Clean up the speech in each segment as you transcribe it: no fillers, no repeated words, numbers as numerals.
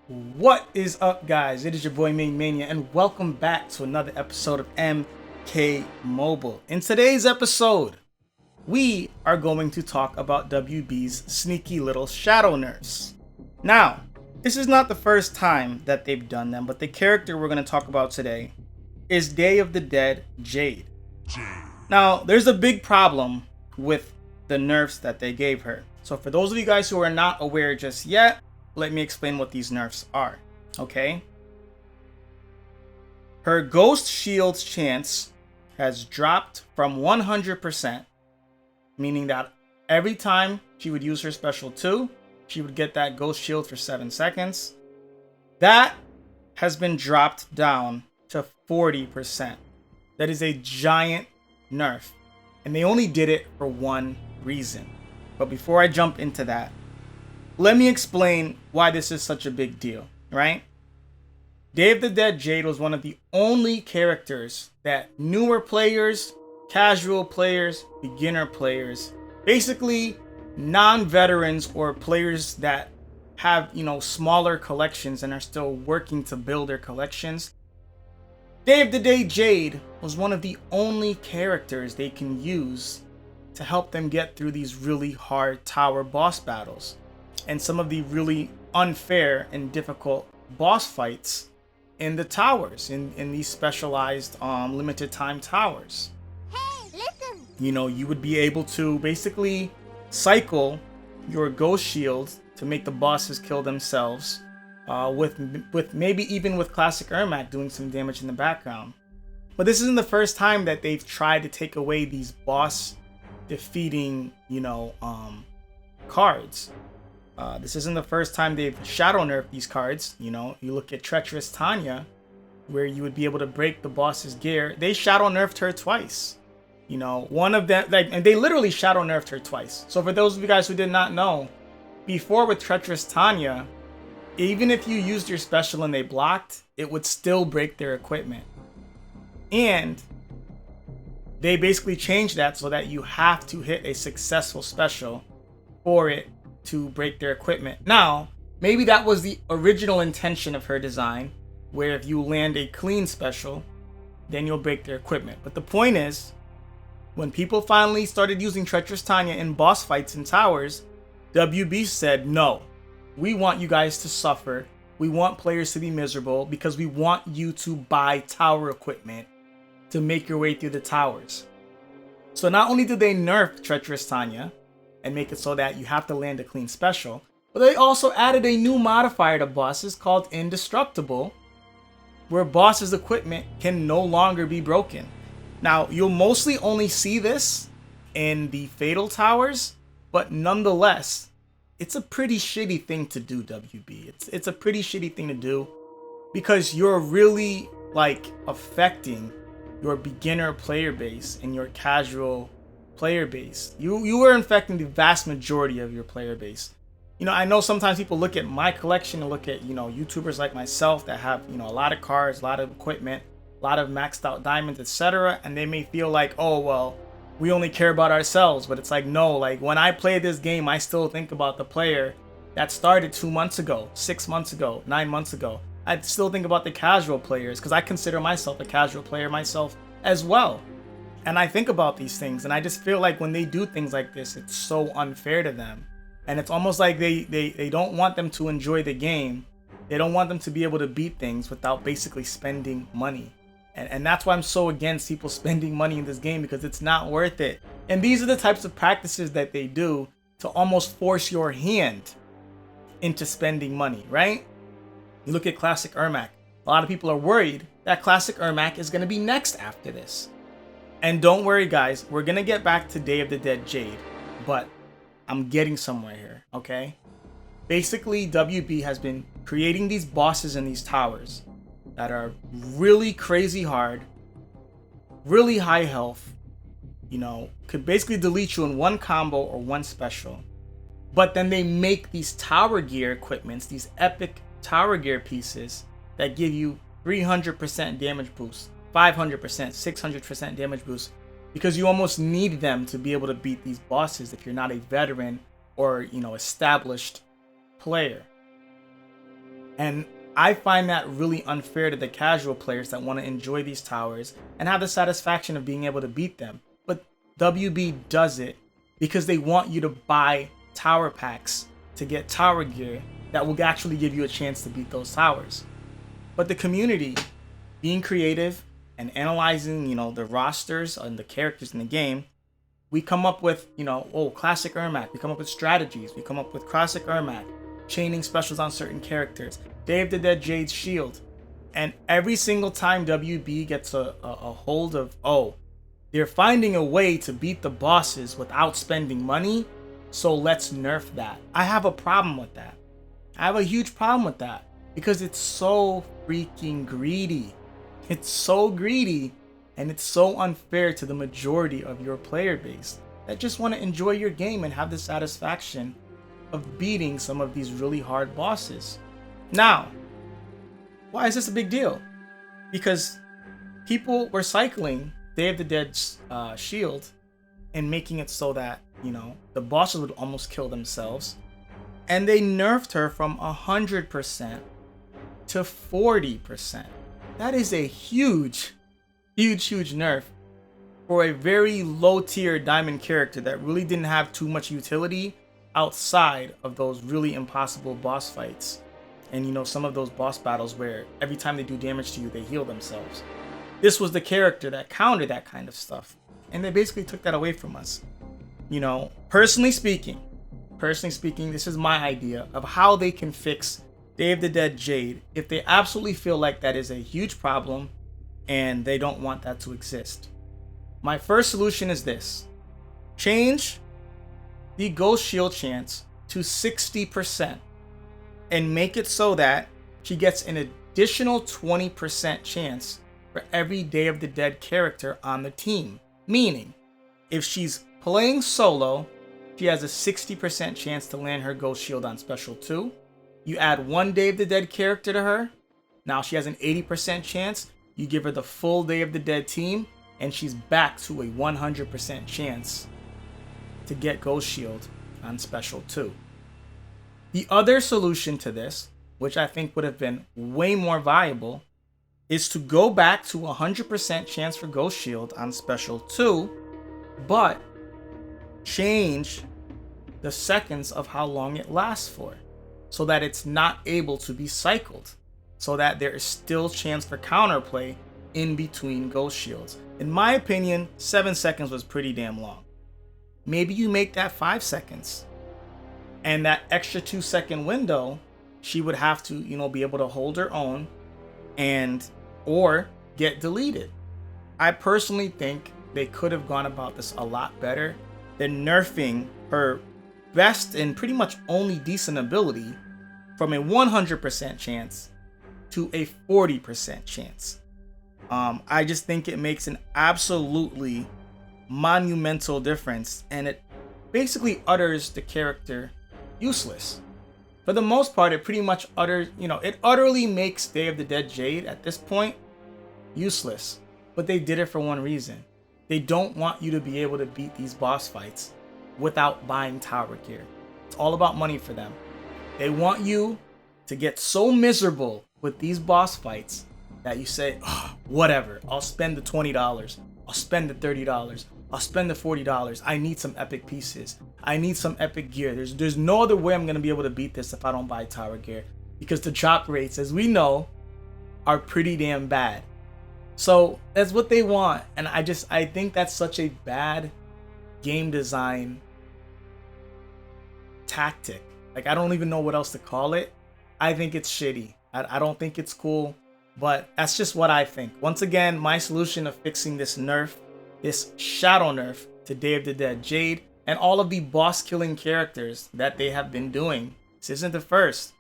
What is up, guys? It is your boy MaineMania, and welcome back to another episode of MK Mobile. In today's episode, we are going to talk about WB's sneaky little shadow nerfs. Now, this is not the first time that they've done them, but the character we're going to talk about today is Day of the Dead Jade. Now, there's a big problem with the nerfs that they gave her. So for those of you guys who are not aware just yet, let me explain what these nerfs are, okay? Her ghost shield's chance has dropped from 100%, meaning that every time she would use her special 2, she would get that ghost shield for 7 seconds. That has been dropped down to 40%. That is a giant nerf, and they only did it for one reason. But before I jump into that, let me explain why this is such a big deal, right? Day of the Dead Jade was one of the only characters that newer players, casual players, beginner players, basically non-veterans or players that have, smaller collections and are still working to build their collections. Day of the Day Jade was one of the only characters they can use to help them get through these really hard tower boss battles and some of the really unfair and difficult boss fights in the towers, in these specialized limited time towers. Hey, listen! You would be able to basically cycle your ghost shields to make the bosses kill themselves, with maybe even with classic Ermac doing some damage in the background. But this isn't the first time that they've tried to take away these boss defeating, cards. This isn't the first time they've shadow nerfed these cards. You look at Treacherous Tanya, where you would be able to break the boss's gear. They shadow nerfed her twice. One of them, and they literally shadow nerfed her twice. So for those of you guys who did not know, before with Treacherous Tanya, even if you used your special and they blocked, it would still break their equipment. And they basically changed that so that you have to hit a successful special for it to break their equipment. Now, maybe that was the original intention of her design, where if you land a clean special, then you'll break their equipment. But the point is, when people finally started using Treacherous Tanya in boss fights in towers, WB said, no, we want you guys to suffer. We want players to be miserable because we want you to buy tower equipment to make your way through the towers. So not only did they nerf Treacherous Tanya and make it so that you have to land a clean special, but they also added a new modifier to bosses called Indestructible, where bosses' equipment can no longer be broken. Now, you'll mostly only see this in the Fatal Towers, but nonetheless, it's a pretty shitty thing to do, WB. It's a pretty shitty thing to do because you're really affecting your beginner player base and your casual player base. You were infecting the vast majority of your player base. I know sometimes people look at my collection and look at, YouTubers like myself that have, a lot of cards, a lot of equipment, a lot of maxed out diamonds, etc. And they may feel like, oh, well, we only care about ourselves. But it's like, no, when I play this game, I still think about the player that started 2 months ago, 6 months ago, 9 months ago. I still think about the casual players because I consider myself a casual player myself as well. And I think about these things, and I just feel like when they do things like this, it's so unfair to them. And it's almost like they don't want them to enjoy the game. They don't want them to be able to beat things without basically spending money. And that's why I'm so against people spending money in this game, because it's not worth it. And these are the types of practices that they do to almost force your hand into spending money, right? You look at Classic Ermac. A lot of people are worried that Classic Ermac is going to be next after this. And don't worry, guys, we're going to get back to Day of the Dead Jade, but I'm getting somewhere here, okay? Basically, WB has been creating these bosses in these towers that are really crazy hard, really high health, could basically delete you in one combo or one special. But then they make these tower gear equipments, these epic tower gear pieces that give you 300% damage boost, 500%, 600% damage boost, because you almost need them to be able to beat these bosses if you're not a veteran or, established player. And I find that really unfair to the casual players that want to enjoy these towers and have the satisfaction of being able to beat them. But WB does it because they want you to buy tower packs to get tower gear that will actually give you a chance to beat those towers. But the community, being creative and analyzing, the rosters and the characters in the game, we come up with, classic Ermac. We come up with strategies. We come up with classic Ermac, chaining specials on certain characters, Day of the Dead Jade's shield. And every single time WB gets a hold of, they're finding a way to beat the bosses without spending money, so let's nerf that. I have a problem with that. I have a huge problem with that because it's so freaking greedy. It's so greedy, and it's so unfair to the majority of your player base that just want to enjoy your game and have the satisfaction of beating some of these really hard bosses. Now, why is this a big deal? Because people were cycling Day of the Dead's shield and making it so that, the bosses would almost kill themselves. And they nerfed her from 100% to 40%. That is a huge nerf for a very low tier diamond character that really didn't have too much utility outside of those really impossible boss fights. And some of those boss battles where every time they do damage to you, they heal themselves. This was the character that countered that kind of stuff. And they basically took that away from us. Personally speaking, this is my idea of how they can fix Day of the Dead Jade if they absolutely feel like that is a huge problem and they don't want that to exist. My first solution is this. Change the ghost shield chance to 60% and make it so that she gets an additional 20% chance for every Day of the Dead character on the team. Meaning, if she's playing solo, she has a 60% chance to land her ghost shield on special 2. You add one Day of the Dead character to her, now she has an 80% chance. You give her the full Day of the Dead team, and she's back to a 100% chance to get ghost shield on special 2. The other solution to this, which I think would have been way more viable, is to go back to 100% chance for ghost shield on special 2, but change the seconds of how long it lasts for so that it's not able to be cycled, so that there is still chance for counterplay in between ghost shields. In my opinion, 7 seconds was pretty damn long. Maybe you make that 5 seconds, and that extra 2-second window, she would have to, be able to hold her own or get deleted. I personally think they could have gone about this a lot better than nerfing her best and pretty much only decent ability from a 100% chance to a 40% chance. I just think it makes an absolutely monumental difference, and it basically utters the character useless. For the most part, it pretty much it utterly makes Day of the Dead Jade at this point useless. But they did it for one reason. They don't want you to be able to beat these boss fights without buying tower gear. It's all about money for them. They want you to get so miserable with these boss fights that you say, whatever, I'll spend the $20, I'll spend the $30, I'll spend the $40. I need some epic pieces. I need some epic gear. There's no other way I'm going to be able to beat this if I don't buy tower gear, because the drop rates, as we know, are pretty damn bad. So that's what they want, and I think that's such a bad game design tactic. Like, I don't even know what else to call it. I think it's shitty. I don't think it's cool, but that's just what I think. Once again, my solution of fixing this nerf, this shadow nerf to Day of the Dead Jade, and all of the boss killing characters that they have been doing. This isn't the first.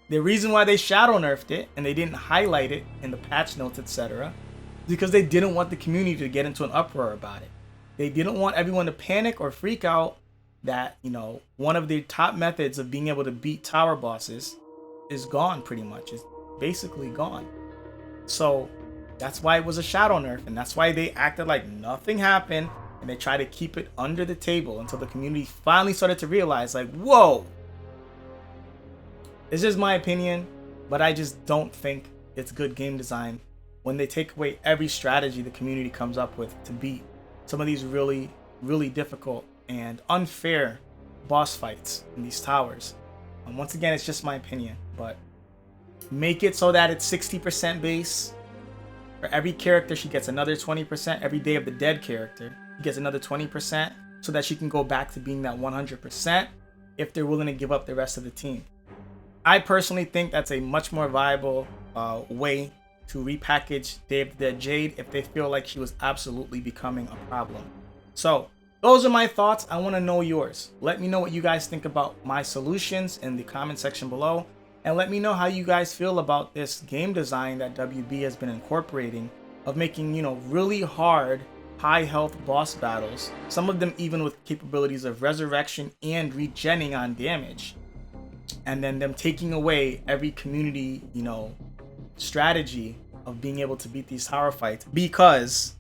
The reason why they shadow nerfed it and they didn't highlight it in the patch notes, etc., because they didn't want the community to get into an uproar about it. They didn't want everyone to panic or freak out that, one of the top methods of being able to beat tower bosses is gone pretty much. It's basically gone. So that's why it was a shadow nerf, and that's why they acted like nothing happened, and they tried to keep it under the table until the community finally started to realize, like, whoa! This is my opinion. but I just don't think it's good game design when they take away every strategy the community comes up with to beat some of these really, really difficult and unfair boss fights in these towers. Once again, it's just my opinion, but make it so that it's 60% base. For every character, she gets another 20%. Every Day of the Dead character gets another 20%, so that she can go back to being that 100% if they're willing to give up the rest of the team. I personally think that's a much more viable way to repackage Day of the Dead Jade if they feel like she was absolutely becoming a problem. So those are my thoughts. I want to know yours. Let me know what you guys think about my solutions in the comment section below. And let me know how you guys feel about this game design that WB has been incorporating of making, you know, really hard, high health boss battles. Some of them even with capabilities of resurrection and regenning on damage. And then them taking away every community, you know, strategy of being able to beat these tower fights because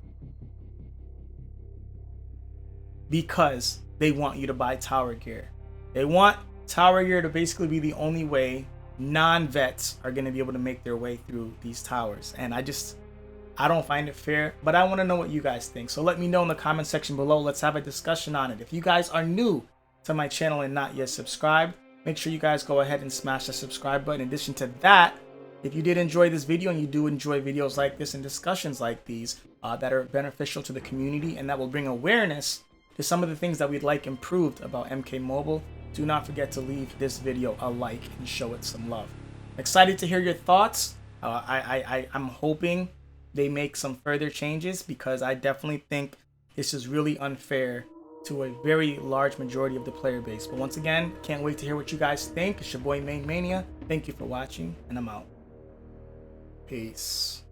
they want you to buy tower gear. They want tower gear to basically be the only way non-vets are going to be able to make their way through these towers. And I don't find it fair, but I want to know what you guys think. So let me know in the comment section below. Let's have a discussion on it. If you guys are new to my channel and not yet subscribed, make sure you guys go ahead and smash the subscribe button. In addition to that, if you did enjoy this video and you do enjoy videos like this and discussions like these that are beneficial to the community and that will bring awareness to some of the things that we'd like improved about MK Mobile, do not forget to leave this video a like and show it some love. Excited to hear your thoughts. I'm hoping they make some further changes because I definitely think this is really unfair to a very large majority of the player base. But once again, can't wait to hear what you guys think. It's your boy MaineMania. Thank you for watching, and I'm out. Peace.